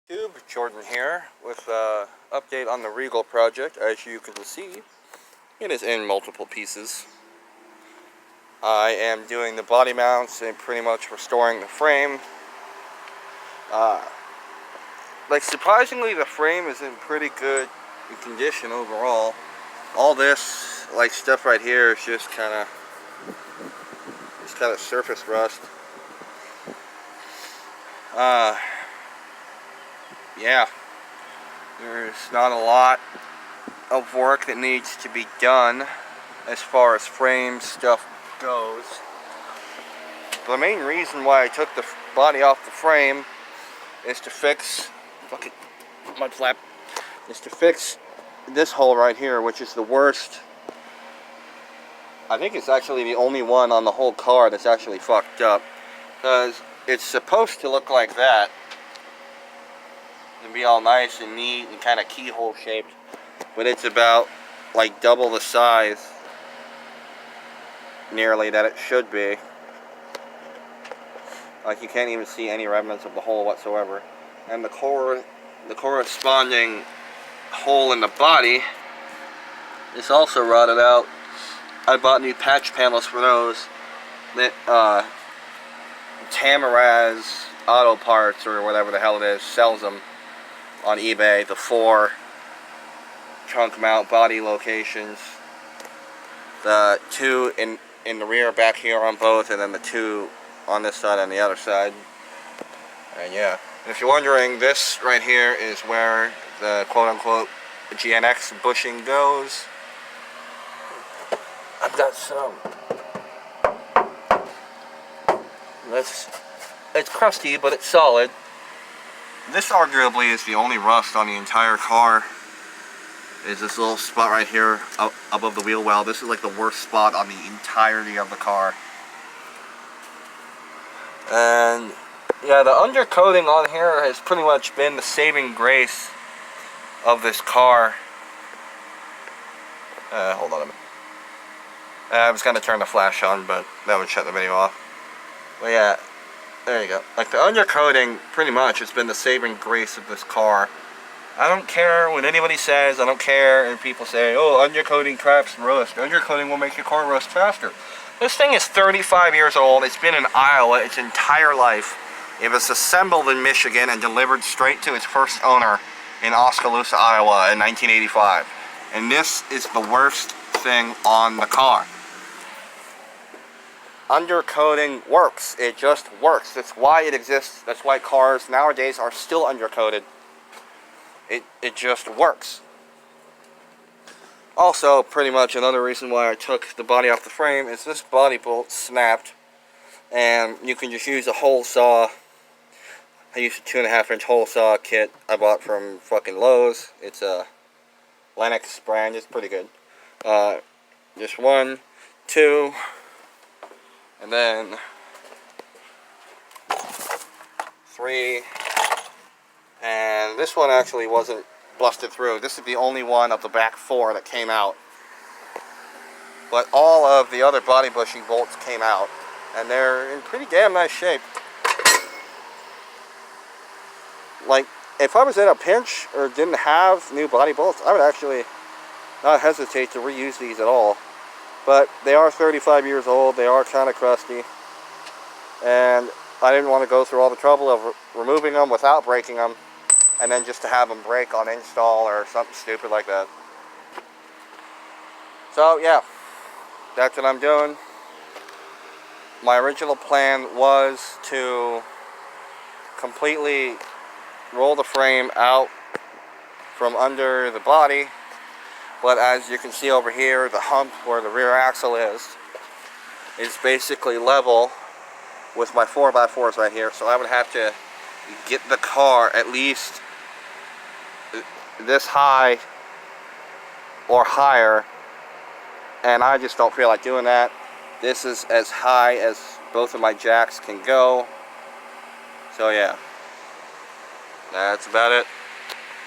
YouTube, Jordan here with an update on the Regal project. As you can see, it is in multiple pieces. I am doing the body mounts and pretty much restoring the frame. Surprisingly, the frame is in pretty good condition overall. All this, stuff right here is just kind of surface rust. Yeah, there's not a lot of work that needs to be done as far as frame stuff goes. The main reason why I took the body off the frame is to fix, mud flap, is to fix this hole right here, which is the worst. I think it's actually the only one on the whole car that's actually fucked up, because it's supposed to look like that and be all nice and neat and kind of keyhole shaped, but it's about double the size nearly that it should be. You can't even see any remnants of the hole whatsoever, and the corresponding hole in the body is also rotted out. I bought new patch panels for those. That Tamaraz Auto Parts or whatever the hell it is sells them on eBay. The 4 trunk mount body locations, the 2 in the rear back here on both, and then the 2 on this side and the other side. And yeah, if you're wondering, this right here is where the quote-unquote GNX bushing goes. I've got some. It's crusty, but it's solid. This arguably is the only rust on the entire car. Is this little spot right here above the wheel well. This is the worst spot on the entirety of the car. And yeah, the undercoating on here has pretty much been the saving grace of this car. Hold on a minute. I was gonna turn the flash on, but that would shut the video off. But yeah, there you go. The undercoating pretty much has been the saving grace of this car. I don't care what anybody says. I don't care if people say, oh, undercoating traps rust. Undercoating will make your car rust faster. This thing is 35 years old. It's been in Iowa its entire life. It was assembled in Michigan and delivered straight to its first owner in Oskaloosa, Iowa in 1985. And this is the worst thing on the car. Undercoating works. It just works. That's why it exists. That's why cars nowadays are still undercoated. It just works. Also, pretty much another reason why I took the body off the frame is this body bolt snapped, and you can just use a hole saw. I used a 2.5-inch hole saw kit I bought from fucking Lowe's. It's a Lennox brand. It's pretty good. Just 1, 2, and then 3. And this one actually wasn't busted through. This is the only one of the back 4 that came out. But all of the other body bushing bolts came out, and they're in pretty damn nice shape. If I was in a pinch or didn't have new body bolts, I would actually not hesitate to reuse these at all. But they are 35 years old. They are kind of crusty, and I didn't want to go through all the trouble of removing them without breaking them, and then just to have them break on install or something stupid like that. So yeah, that's what I'm doing. My original plan was to completely roll the frame out from under the body, but as you can see over here, the hump where the rear axle is basically level with my 4x4s right here, so I would have to get the car at least this high or higher, and I just don't feel like doing that. This is as high as both of my jacks can go. So yeah, that's about it.